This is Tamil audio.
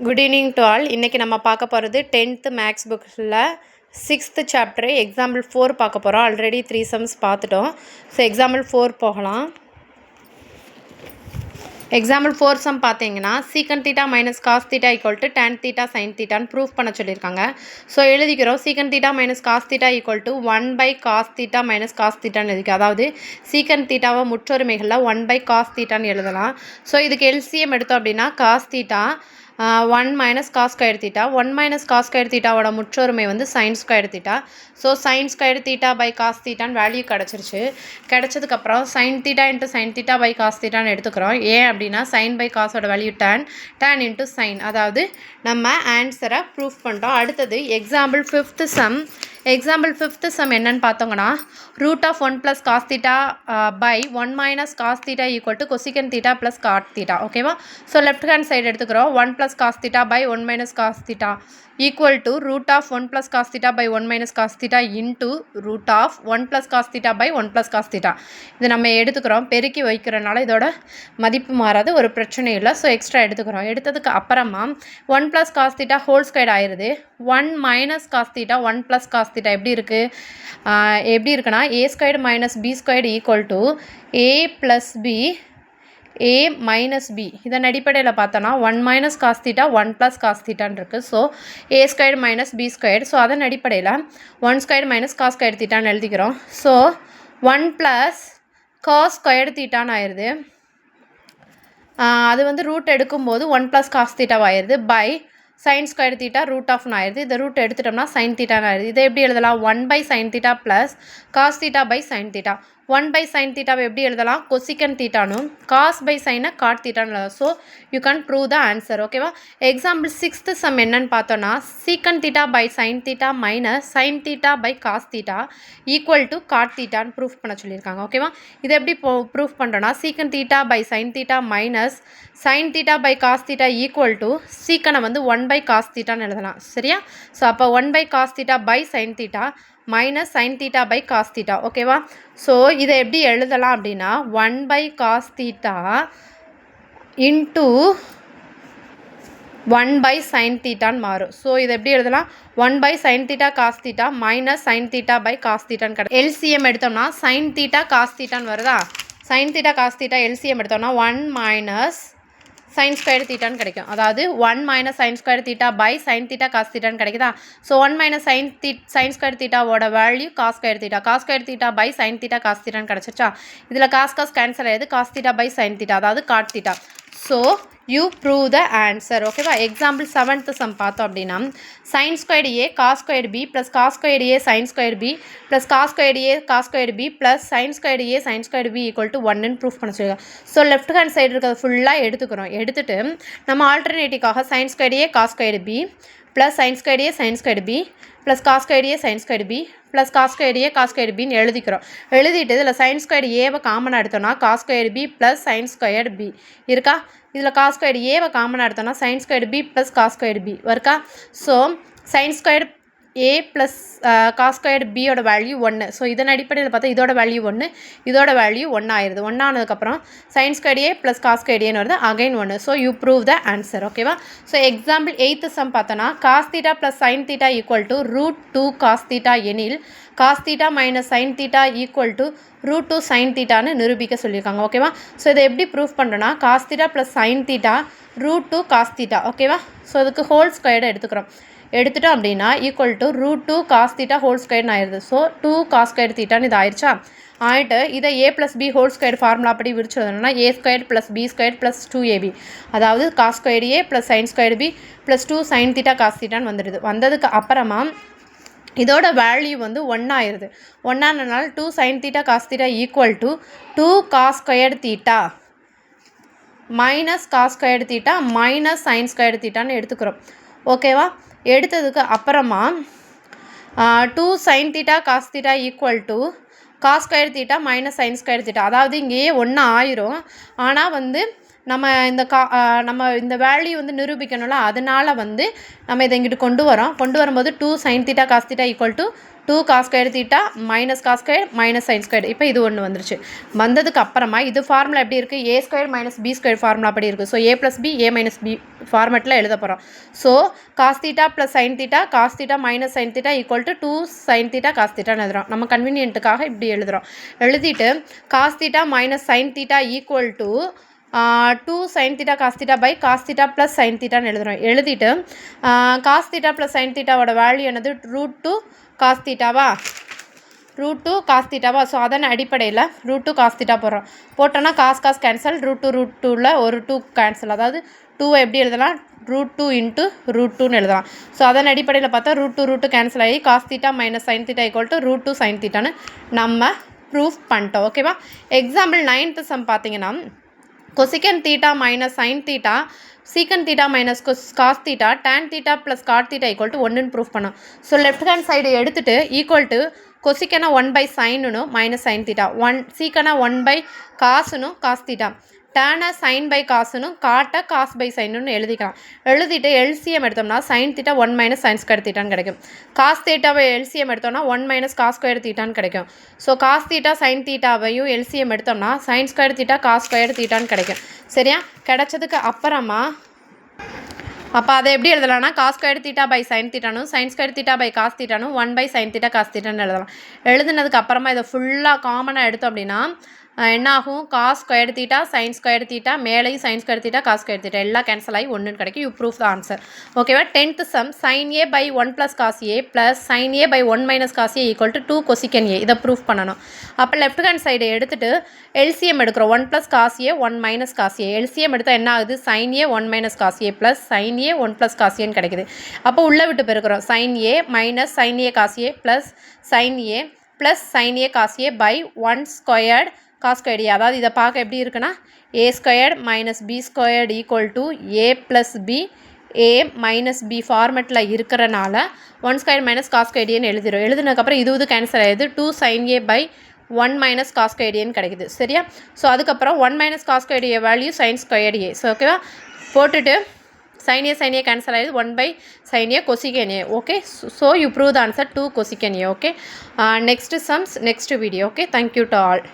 Good evening to all. இன்றைக்கி நம்ம பார்க்க போகிறது 10th மேக்ஸ் புக்கில் 6th சாப்டர் எக்ஸாம்பிள் 4 பார்க்க போகிறோம். ஆல்ரெடி 3 சம்ஸ் பார்த்துட்டோம். ஸோ எக்ஸாம்பிள் 4 போகலாம். எக்ஸாம்பிள் 4 சம் பார்த்தீங்கன்னா secant theta minus cos theta equal to tan theta sine தீட்டான்னு ப்ரூஃப் பண்ண சொல்லியிருக்காங்க. ஸோ எழுதிக்கிறோம். Secant theta minus cos theta equal to 1 cos theta minus cos தீட்டான்னு எழுதிக்கும். அதாவது சீக்கன் தீட்டாவை முற்றொருமைகளில் 1 காஸ் தீட்டான்னு எழுதலாம். ஸோ இதுக்கு எல்சிஎம் எடுத்தோம் அப்படின்னா cos theta 1 minus cos square theta 1 minus cos square தீட்டாவோட முற்றொருமை வந்து sine square theta. So sine square theta by cos தீட்டான்னு வேல்யூ கிடச்சிருச்சு. கிடச்சதுக்கப்புறம் sine theta into sine theta by cos தீட்டான்னு எடுத்துக்கிறோம். ஏன் அப்படின்னா சைன் பை காஸோட வேல்யூ டேன் இன்ட்டு சைன். அதாவது நம்ம ஆன்சரை ப்ரூஃப் பண்ணிட்டோம். அடுத்தது example 5th some. Example 5th sum என்னன்னு பார்த்தோங்கன்னா root of 1 plus cos theta by 1 minus cos theta equal to cosecant theta plus cot theta. ஓகேவா? ஸோ லெஃப்ட் ஹேண்ட் சைடு எடுத்துக்கிறோம். 1 plus cos theta by 1 minus cos theta equal to root of 1 plus cos theta by 1 minus cos theta into root of 1 plus cos theta by 1 plus cos theta. இது நம்ம எடுத்துக்கிறோம். பெருக்கி வைக்கிறனால இதோட மதிப்பு மாறாது, ஒரு பிரச்சனையும் இல்லை. ஸோ எக்ஸ்ட்ரா எடுத்துக்கிறோம். எடுத்ததுக்கு அப்புறமா 1 plus cos theta whole square ஆயிடுது. 1 minus cos theta 1 plus cos theta எப்படி இருக்குன்னா a squared minus b squared equal to a plus b a minus b. இதன் அடிப்படையில் பார்த்தோன்னா 1 minus cos theta 1 plus cos தீட்டான்னு இருக்குது. So a squared minus b squared. So அதன் அடிப்படையில் 1 ஸ்கொயர்டு மைனஸ் காஸ் ஸ்கொயர் தீட்டான்னு எழுதிக்கிறோம். ஸோ 1 ப்ளஸ் காஸ் ஸ்கொயர்டு தீட்டான்னு ஆயிடுது. அது வந்து ரூட் எடுக்கும்போது 1 ப்ளஸ் காஸ் தீட்டாவாக ஆயிடுது by sine square theta root ஆஃப்னு ஆயிடுது. இந்த ரூட் எடுத்துட்டோம்னா சைன் தீட்டான்னு ஆயிடுது. இதை எப்படி எழுதலாம்? 1 by sine theta plus cos theta by sine theta. 1 by sine தீட்டாவை எப்படி எழுதலாம்? கொசிகன் தீட்டானும் காஸ் பை சைனை காட் தீட்டான்னு எழுதலாம். So you can prove the answer. ஓகேவா? எக்ஸாம்பிள் 6th சம் என்னன்னு பார்த்தோன்னா secant theta by sine theta minus sine theta by cos theta equal to cot தீட்டான்னு ப்ரூஃப் பண்ண சொல்லியிருக்காங்க. ஓகேவா? இதை எப்படி ப்ரூஃப் பண்ணுறோன்னா secant theta by sine theta minus sine theta by cos theta equal to சீக்கனை வந்து 1 பை காஸ் தீட்டான்னு எழுதலாம். சரியா? ஸோ அப்போ 1 by cos theta by sine theta minus sine theta by cos theta. ஓகேவா? ஸோ இதை எப்படி எழுதலாம் அப்படின்னா 1 by cos theta into 1 by sine தீட்டான்னு மாறும். ஸோ இதை எப்படி எழுதலாம்? 1 by sine theta cos theta minus sine theta by cos தீட்டான்னு கிடைக்கும். எல்சிஎம் எடுத்தோம்னா சைன் தீட்டா காஸ் தீட்டான்னு வருதா? Sine theta cos theta LCM எடுத்தோம்னா 1 மைனஸ் சைன் ஸ்கொயர் தீட்டான்னு கிடைக்கும். அதாவது 1 minus sine square theta by sine theta cos தீட்டான்னு கிடைக்குதா? ஸோ 1 மைனஸ் சைன் ஸ்கொயர் தீட்டாவோட value cos square theta. Cos square theta by sine theta cos தீட்டான்னு கிடச்சிச்சா? இதில் காஸ் கேன்சல் ஆகிடுது. Cos theta by sine theta, அதாவது cot theta. So you prove the answer. ஓகேவா? எக்ஸாம்பிள் 7th சம் பார்த்தோம் அப்படின்னா sine squared a cos squared b plus cos squared a sine square b plus cos squared a cos squared b plus sine squared a sine squared b equal to 1ன்னு ப்ரூஃப் பண்ண சொல்லுங்கள். ஸோ லெஃப்ட் ஹேண்ட் சைடு இருக்கிறது ஃபுல்லாக எடுத்துக்கிறோம். எடுத்துகிட்டு நம்ம ஆல்டர்னேட்டிவ்காக sine squared a cos squared b plus sine squared a sine squared b plus cos squared a sine squared b plus cos squared a cos squared பின்னு எழுதிக்கிறோம். எழுதிட்டு இதில் சைன் ஸ்கொயர்டு ஏவை காமனாக எடுத்தோம்னா cos squared b plus sine squared b இருக்கா? இதில் காஸ் ஸ்கொயர்டு ஏவை காமனாக எடுத்தோம்னா sine squared b plus cos squared b இருக்கா? So sine squared a plus cos squared பியோட வேல்யூ 1. ஸோ இதன் அடிப்படையில் பார்த்தா இதோட வேல்யூ 1, இதோட வேல்யூ 1 ஆயிடுது. 1 ஆனதுக்கப்புறம் sine squared a plus cos squared ஏன்னு வருது, again 1. So you prove the answer. ஓகேவா? ஸோ எக்ஸாம்பிள் 8th சம் பார்த்தோன்னா cos theta plus sine theta equal to root 2 cos theta எனில் cos theta minus sine theta equal to root 2 sine தீட்டான்னு நிரூபிக்க சொல்லியிருக்காங்க. ஓகேவா? ஸோ இதை எப்படி ப்ரூஃப் பண்ணுறோன்னா cos theta plus sine theta root 2 cos theta. ஓகேவா? ஸோ இதுக்கு ஹோல் ஸ்கொயர்டு எடுத்துக்கிறோம். எடுத்துட்டோம் அப்படின்னா equal to root 2 cos theta whole ஸ்கொயர்னு ஆயிடுது. ஸோ 2 காஸ் ஸ்கொயர் தீட்டான்னு இது ஆயிடுச்சா? ஆகிட்டு இதை a plus b whole square formula படி விரிச்சதுன்னா a square plus b square plus 2ab, அதாவது cos square a plus sine square b plus 2 sine theta cos தீட்டான்னு வந்துடுது. வந்ததுக்கு அப்புறமா இதோட வேல்யூ வந்து 1 ஆயிடுது. 1 ஆனதுனால 2 sine theta cos theta equal to 2 cos square theta minus cos square theta minus sine square தீட்டான்னு எடுத்துக்கிறோம். ஓகேவா? எடுத்ததுக்கு அப்புறமா 2 sine theta cos theta equal to cos square theta minus sine square theta. அதாவது இங்கேயே 1 ஆயிரும். ஆனால் வந்து நம்ம இந்த வேல்யூ வந்து நிரூபிக்கணும்ல, அதனால வந்து நம்ம இதை இங்கிட்டு கொண்டு வரும்போது 2 sin θ cos θ equal to 2 cos square theta minus cos square minus sine square. இப்போ இது ஒன்று வந்துருச்சு. வந்ததுக்கு அப்புறமா இது ஃபார்முலா எப்படி இருக்குது, a square minus b square formula அப்படி இருக்குது. So a plus b a minus b ஃபார்மெட்டில் எழுத போகிறோம். So cos theta plus sine theta cos theta minus sine theta equal to 2 sin θ cos தீட்டான்னு எழுதுகிறோம். நம்ம கன்வீனியன்ட்டுக்காக இப்படி எழுதுகிறோம். எழுதிட்டு cos theta minus sine theta equal to 2 sin θ cos θ by cos θ plus sin θன்னு எழுதுகிறோம். எழுதிட்டு cos θ plus sin θவோட வேல்யூ என்னது, √2 cos θவா, √2 cos θவா. ஸோ அதன் அடிப்படையில் √2 cos θ போட்டோன்னா காஸ் கேன்சல், √2 ஒரு 2 கேன்சல். அதாவது 2 எப்படி எழுதலாம், √2 × √2ன்னு எழுதலாம். ஸோ அதன் அடிப்படையில் பார்த்தா √2 கேன்சல் ஆகி cos θ minus sin θ equal to √2 sin θன்னு நம்ம ப்ரூஃப் பண்ணிட்டோம். ஓகேவா. எக்ஸாம்பிள் 9th சம் பார்த்தீங்கன்னா cosecant θ minus sin θ secant θ minus cos θ tan θ plus cot θ equal to 1 proof பண்ணோம். ஸோ லெஃப்ட் ஹேண்ட் சைடு எடுத்துகிட்டு ஈக்குவல் டு கொசிக்கனா 1/sin மைனஸ் sin θ, சீக்கனா 1/cos cos θ, டேனை சைன் பை காசுன்னு காட்ட காஸ் பை சைன்னு எழுதிக்கலாம். எழுதிட்டு எல்சிஎம் எடுத்தோம்னா sin θ 1 மைனஸ் சைன் ஸ்கொயர் தீட்டான்னு கிடைக்கும். காஸ் தீட்டாவை எல்சிஎம் எடுத்தோம்னா 1 மைனஸ் காஸ் ஸ்கொயர் தீட்டான்னு கிடைக்கும். ஸோ காஸ் தீட்டா சைன் தீட்டாவையும் எல்சிஎம் எடுத்தோம்னா sine square theta cos square தீட்டான்னு கிடைக்கும். சரியா. கிடைச்சதுக்கு அப்புறமா அப்போ அதை எப்படி எழுதலாம்னா cos square theta by sine தீட்டானும் sine square theta by cos தீட்டானும் 1/sin θ காஸ் தீட்டான்னு எழுதலாம். எழுதுனதுக்கு அப்புறமா இதை ஃபுல்லாக காமனாக எடுத்தோம் அப்படின்னா என்ன ஆகும், cos square theta sine square theta மேலேயும் sine square theta cos square theta எல்லாம் கேன்சல் ஆகி 1 கிடைக்கும். You proof the answer. ஓகேவா. 10th sum sin a by 1 plus cos a plus sin a by 1 minus cos a equal to 2 cosecant a. இதை ப்ரூஃப் பண்ணணும். அப்போ லெஃப்ட் ஹேண்ட் சைடு எடுத்துகிட்டு எல்சிஎம் எடுக்கிறோம். 1 plus cos a 1 minus cos a. LCM எடுத்தால் என்ன ஆகுது, sin a 1 minus cos a plus sin a 1 plus cos aன்னு கிடைக்குது. அப்போ உள்ளே விட்டு பெருக்கிறோம். sin a minus sin a cos a plus sin a plus sin a cos a by 1 squared cos squared a. அதாவது இதை பார்க்க எப்படி இருக்குன்னா a squared minus b squared equal to a plus b a minus b ஃபார்மெட்டில் இருக்கிறனால 1 squared minus cos squared aன்னு எழுதிடும். எழுதுனதுக்கப்புறம் இது கேன்சல் ஆகிடுது. 2 sin a by 1 minus cos squared aன்னு கிடைக்குது. சரியா. ஸோ அதுக்கப்புறம் 1 minus cos squared a value sin squared a. So ஓகேவா. போட்டுட்டு sin a cancel ஆகிடுது. 1/sin a cosecant a. Okay. So you prove the answer 2 cosecant a. Okay. Next sums next video. Okay. Thank you to all.